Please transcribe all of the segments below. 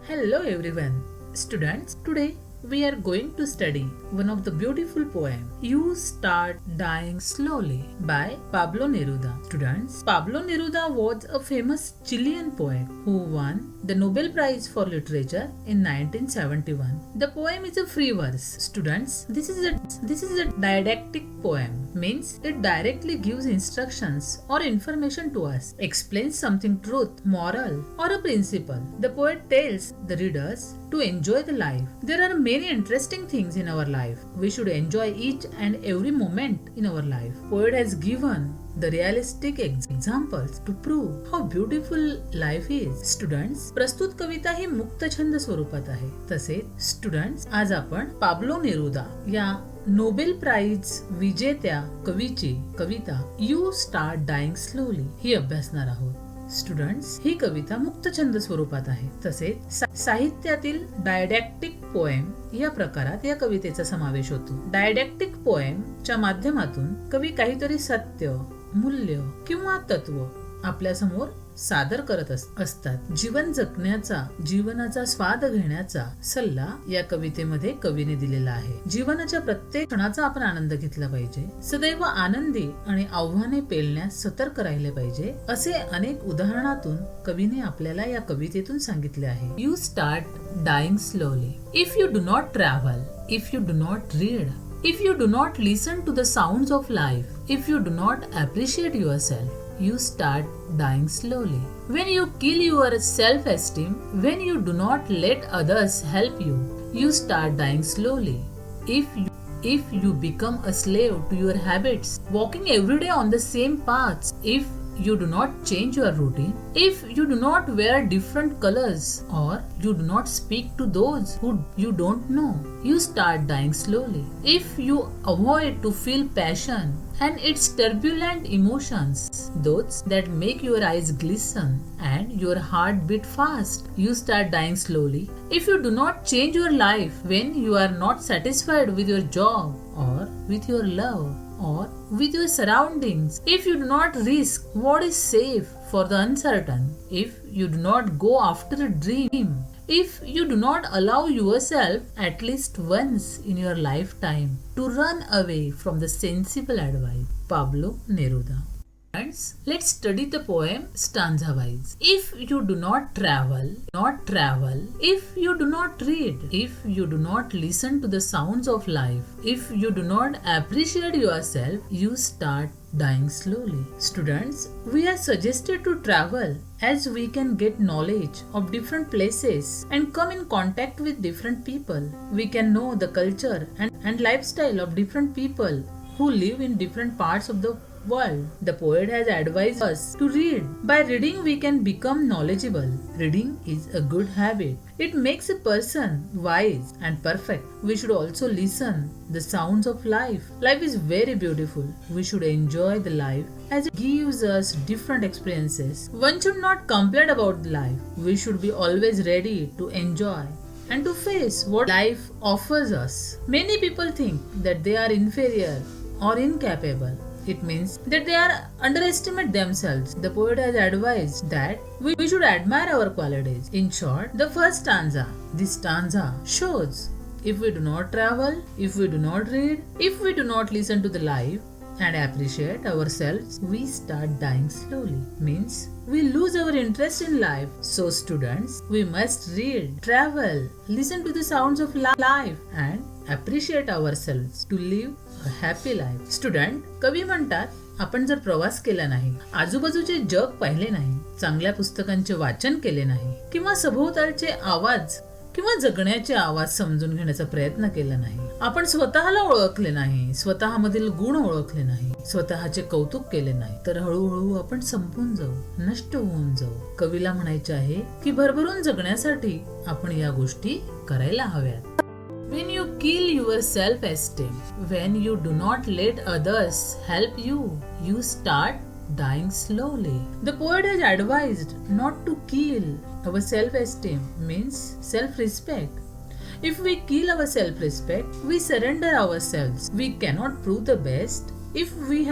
Hello everyone. Students, today we are going to study one of the beautiful poem You Start Dying Slowly by Pablo Neruda. Students, Pablo Neruda was a famous Chilean poet who won the Nobel Prize for Literature in 1971. The poem is a free verse. Students, this is a didactic poem, means it directly gives instructions or information to us, explains something truth, moral or a principle. The poet tells the readers to enjoy the life. There are many interesting things in our life. We should enjoy each and every moment in our life. Poet has given the realistic examples to prove how beautiful life is. Students, प्रस्तुत कविता ही मुक्त छंद स्वरूपात आहे. तसेच students, आज आपण Pablo Neruda या Nobel prize विजेत्या कवीची कविता यू स्टार्ट डाइंग स्लोली ही अभ्यासणार आहोत. स्टुडंट्स, ही कविता मुक्त छंद स्वरूपात आहे. तसेच साहित्यातील डायडॅक्टिक पोएम या प्रकारात या कवितेचा समावेश होतो. डायडॅक्टिक पोएम च्या माध्यमातून कवी काहीतरी सत्य, मूल्य किंवा तत्व आपल्या समोर सादर करत असतात. जीवन जगण्याचा, जीवनाचा स्वाद घेण्याचा सल्ला या कवितेमध्ये कवीने दिलेला आहे. जीवनाच्या प्रत्येक क्षणाचा आपण आनंद घेतला पाहिजे. सदैव आनंदी आणि आव्हाने पेलण्यास सतर्क राहिले पाहिजे, असे अनेक उदाहरणातून कवीने आपल्याला या कवितेतून सांगितले आहे. You start dying slowly. If you do not travel, if you do not read, if you do not listen to the sounds of life, if you do not appreciate yourself, you start dying slowly. When you kill your self-esteem, when you do not let others help you, you start dying slowly. If you become a slave to your habits, walking every day on the same paths, if you do not change your routine, if you do not wear different colors, or you do not speak to those who you don't know, you start dying slowly. If you avoid to feel passion and its turbulent emotions, those that make your eyes glisten and your heart beat fast, you start dying slowly. If you do not change your life when you are not satisfied with your job or with your love or with your surroundings, if you do not risk what is safe for the uncertain, if you do not go after a dream, if you do not allow yourself at least once in your lifetime to run away from the sensible advice. Pablo Neruda. Friends, let's study the poem stanza wise. If you do not travel, if you do not read, if you do not listen to the sounds of life, if you do not appreciate yourself, you start dying slowly. Students, we are suggested to travel as we can get knowledge of different places and come in contact with different people. We can know the culture and lifestyle of different people who live in different parts of the world. The poet has advised us to read. By reading we can become knowledgeable. Reading is a good habit. It makes a person wise and perfect. We should also listen the sounds of life. Life is very beautiful. We should enjoy the life as it gives us different experiences. One should not complain about life. We should be always ready to enjoy and to face what life offers us. Many people think that they are inferior or incapable. It means that they are underestimate themselves. The poet has advised that we should admire our qualities. In short, the first stanza, this stanza shows if we do not travel, if we do not read, if we do not listen to the life and appreciate ourselves, we start dying slowly. Means we lose our interest in life. So students, we must read, travel, listen to the sounds of life and appreciate ourselves to live a happy life. Student, कवी म्हणतात, आपण जर प्रवास केला नाही, आजूबाजूचे जग पाहिले नाही, चांगल्या पुस्तकांचे वाचन केले नाही किंवा सभोवतालचे आवाज किंवा जगण्याचे आवाज समजून घेण्याचा प्रयत्न केला नाही, आपण स्वतःला ओळखले नाही, स्वतःमधील गुण ओळखले नाही, स्वतःचे कौतुक केले नाही, तर हळूहळू आपण संपून जाऊ, नष्ट होऊन जाऊ. कवीला म्हणायचे आहे की भरभरून जगण्यासाठी आपण या गोष्टी करायला हव्यात. When you kill your self-esteem, when you do not let others help you, you start dying slowly. The poet has advised not to kill our self-esteem, means self-respect. If we kill our self-respect, we surrender ourselves. We cannot prove the best if we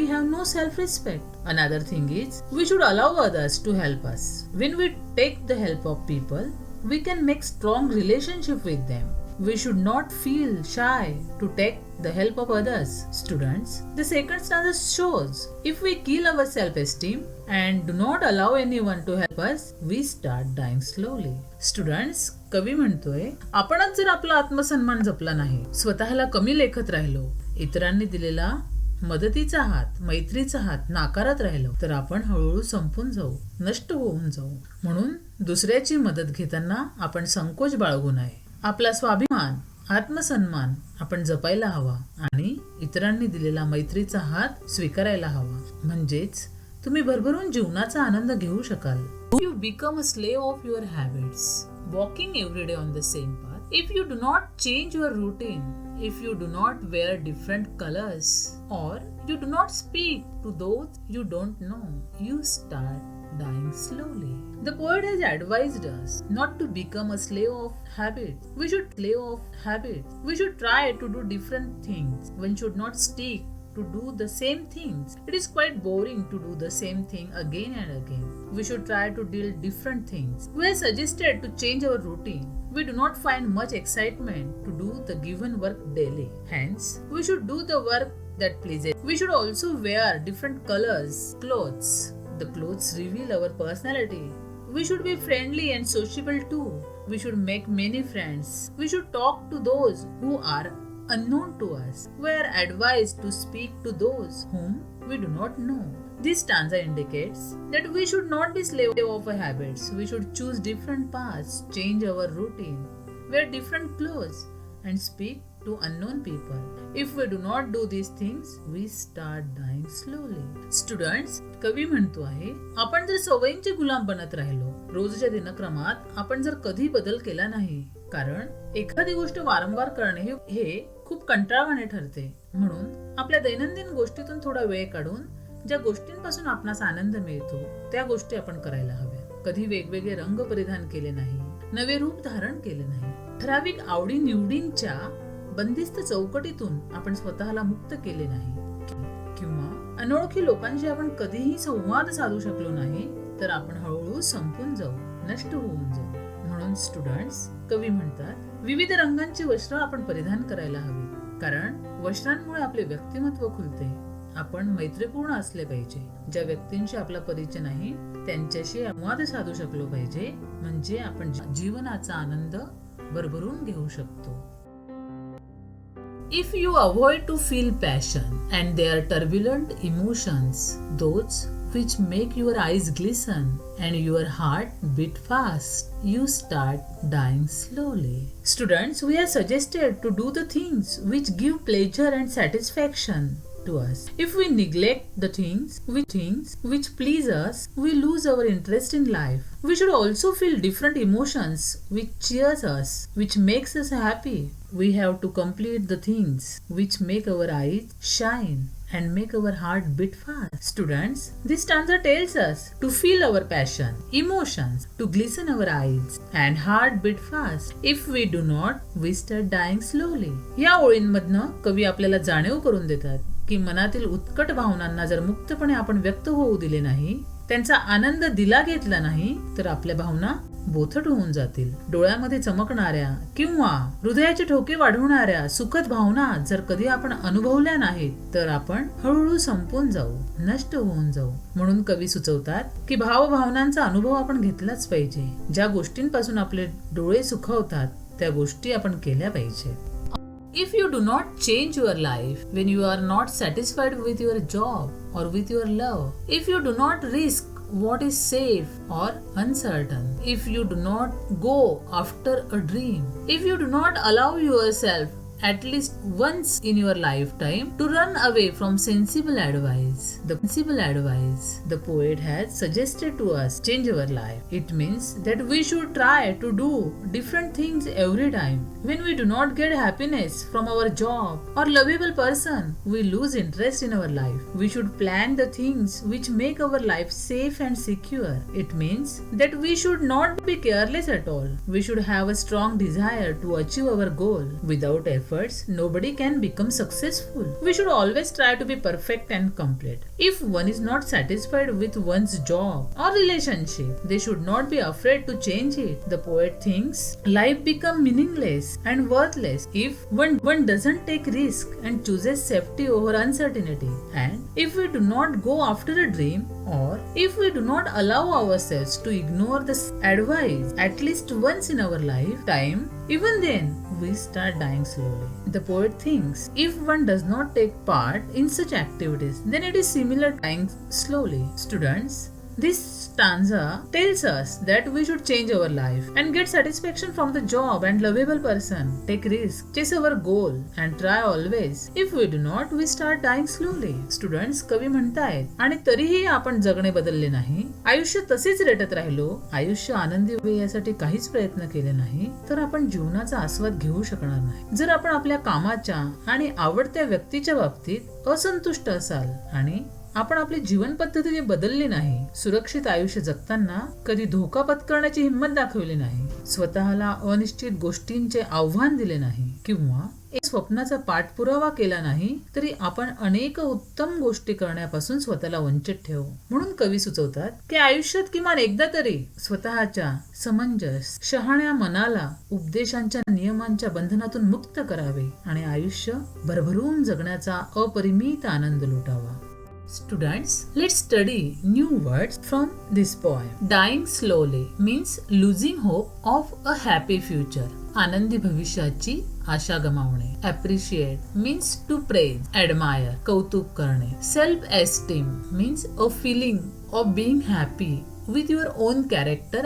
have no self-respect. Another thing is, we should allow others to help us. When we take the help of people, we can make strong relationship with them. We should not feel shy to take the help of others. Students, the second stanza shows if we kill our self-esteem and do not allow anyone to help us, we start dying slowly. Students, कवी म्हणतोय आपणच जर आपला आत्मसन्मान जपला नाही, स्वतःला कमी लेखत राहिलो, इतरांनी दिलेला मदतीचा हात, मैत्रीचा हात नाकारत राहिलो, तर आपण हळूहळू संपून जाऊ, नष्ट होऊन जाऊ. म्हणून दुसऱ्याची मदत घेताना आपण संकोच बाळगू नये. आपला स्वाभिमान, आत्मसन्मान आपण जपायला हवा आणि इतरांनी दिलेला मैत्रीचा हात स्वीकारायला हवा. म्हणजेच तुम्ही भरभरून जीवनाचा आनंद घेऊ शकाल. You become a slave of your habits, walking every day on the same path. If you do not change your routine, if you do not wear different colors, or you do not speak to those you don't know, you start dying slowly. The poet has advised us not to become a slave of habits. We should try to do different things. One should not stick to do the same things. It is quite boring to do the same thing again and again. We should try to deal different things. We are suggested to change our routine. We do not find much excitement to do the given work daily. Hence, we should do the work that pleases. We should also wear different colors, clothes. The clothes reveal our personality. We should be friendly and sociable too. We should make many friends. We should talk to those who are unknown to us. We are advised to speak to those whom we do not know. This stanza indicates that we should not be slave of our habits. We should choose different paths, change our routine, wear different clothes, and speak to unknown people. If we do not do these things, we start dying slowly. Students, कवी म्हणतो आहे आपण जर सवयींचे गुलाम बनत राहिलो, रोजच्या दिनक्रमात आपण जर कधी बदल केला नाही, कारण एखादी गोष्ट वारंवार करणे हे खूप कंटाळवाणे ठरते. म्हणून आपल्या दैनंदिन गोष्टीतून थोडा वेळ काढून ज्या गोष्टींपासून आपणास आनंद मिळतो त्या गोष्टी आपण करायला हव्या. कधी वेगवेगळे रंग परिधान केले नाही, नवे रूप धारण केले नाही, ठराविक आवडी निवडींच्या बंदिस्त चौकटीतून आपण स्वतःला मुक्त केले नाही, किंवा अनोळखी लोकांशी आपण कधीही संवाद साधू शकलो नाही, तर आपण हळूहळू संपून जाऊ, नष्ट होऊन जाऊ. म्हणून स्टुडंट्स, कवी म्हणतात विविध रंगांची वस्त्र आपण परिधान करायला हवी, कारण वस्त्रांमुळे आपले व्यक्तिमत्व खुलते. आपण मैत्रीपूर्ण असले पाहिजे. ज्या व्यक्तींशी आपला परिचय नाही त्यांच्याशी संवाद साधू शकलो पाहिजे, म्हणजे आपण जीवनाचा आनंद भरभरून घेऊ शकतो. If you avoid to feel passion and their turbulent emotions, those which make your eyes glisten and your heart beat fast, you start dying slowly. Students, we are suggested to do the things which give pleasure and satisfaction to us. If we neglect the things which please us, we lose our interest in life. We should also feel different emotions which cheers us, which makes us happy. We have to complete the things which make our eyes shine and make our heart beat fast. Students, this stanza tells us to feel our passion, emotions, to glisten our eyes and heart beat fast. If we do not, we start dying slowly. या ओळींमधनं कवी आपल्याला जाणीव करून देतात की मनातील उत्कट भावनांना जर मुक्तपणे आपण व्यक्त होऊ दिले नाही, त्यांचा आनंद दिला घेतला नाही, तर आपल्या भावना बोथट होऊन जातील. डोळ्यामध्ये चमकणाऱ्या किंवा हृदयाचे ठोके वाढवणाऱ्या सुखद भावना जर कधी आपण अनुभवल्या नाहीत, तर आपण हळूहळू संपून जाऊ, नष्ट होऊन जाऊ. म्हणून कवी सुचवतात की भावभावनांचा अनुभव आपण घेतलाच पाहिजे. ज्या गोष्टींपासून आपले डोळे सुखावतात त्या गोष्टी आपण केल्या पाहिजे. If you do not change your life when you are not satisfied with your job or with your love, if you do not risk what is safe or uncertain, if you do not go after a dream, if you do not allow yourself at least once in your lifetime to run away from sensible advice, the poet has suggested to us change our life. It means that we should try to do different things every time. When we do not get happiness from our job or lovable person, we lose interest in our life. We should plan the things which make our life safe and secure. It means that we should not be careless at all. We should have a strong desire to achieve our goal without effort efforts, nobody can become successful. We should always try to be perfect and complete. If one is not satisfied with one's job or relationship, they should not be afraid to change it. The poet thinks life becomes meaningless and worthless if one doesn't take risk and chooses safety over uncertainty. And if we do not go after a dream, or if we do not allow ourselves to ignore this advice at least once in our lifetime, even then we start dying slowly. The poet thinks if one does not take part in such activities, then it is similar to dying slowly. Students, this stanza tells us that we should change our life and get satisfaction from the job and lovable person, take risk, chase our goal and try always. If we do not, we start dying slowly. Students, कवी म्हणतायत आणि तरीही आपण जगणे बदलले नाही, आयुष्य तसेच रेटत राहिलो, आयुष्य आनंदी व्हावे यासाठी काहीच प्रयत्न केले नाही, तर आपण जीवनाचा आस्वाद घेऊ शकणार नाही. जर आपण आपल्या कामाच्या आणि आवडत्या व्यक्तीच्या बाबतीत असंतुष्ट असाल आणि आपण आपली जीवन पद्धती बदलली नाही, सुरक्षित आयुष्य जगताना कधी धोका पत्करण्याची हिंमत दाखवली नाही, स्वतःला अनिश्चित गोष्टींचे आव्हान दिले नाही किंवा एक स्वप्नाचा पाठपुरावा केला नाही, तरी आपण अनेक उत्तम गोष्टी करण्यापासून स्वतःला वंचित ठेवू. म्हणून कवी सुचवतात की आयुष्यात किमान एकदा तरी स्वतःच्या समंजस शहाण्या मनाला उपदेशांच्या नियमांच्या बंधनातून मुक्त करावे आणि आयुष्य भरभरून जगण्याचा अपरिमित आनंद लुटावा. Students, let's study new words from this poem. Dying slowly means losing hope of a happy future. Anandi भविष्याची आशा गमावणे. Appreciate means to praise, admire, कौतुक करणे. Self-esteem means a feeling of being happy with your own character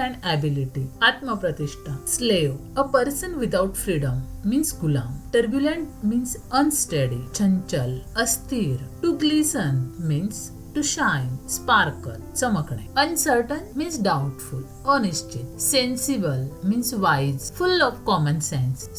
and ability. Atmapratishtha, slave, a person without freedom means gulam. Turbulent means unsteady. Chanchal, asthir, to glisten means to shine, sparkle, चमकणे. Uncertain means doubtful, अनिश्चित. Sensible means wise, full of common sense.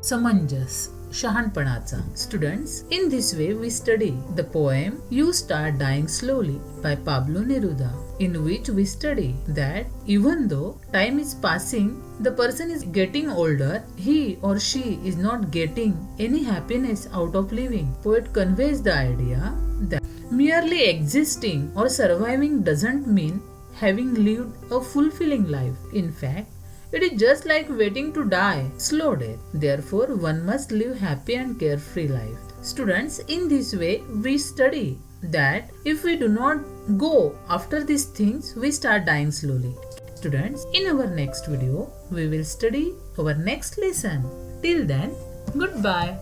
समंजस, शहाणपणाचा. Students, in this way we study the poem You Start Dying Slowly by Pablo Neruda, in which we study that even though time is passing, the person is getting older, he or she is not getting any happiness out of living. Poet conveys the idea that merely existing or surviving doesn't mean having lived a fulfilling life. In fact, it is just like waiting to die, slow death. Therefore, one must live happy and carefree life. Students, in this way, we study that if we do not go after these things, we start dying slowly. Students, in our next video, we will study our next lesson. Till then, goodbye.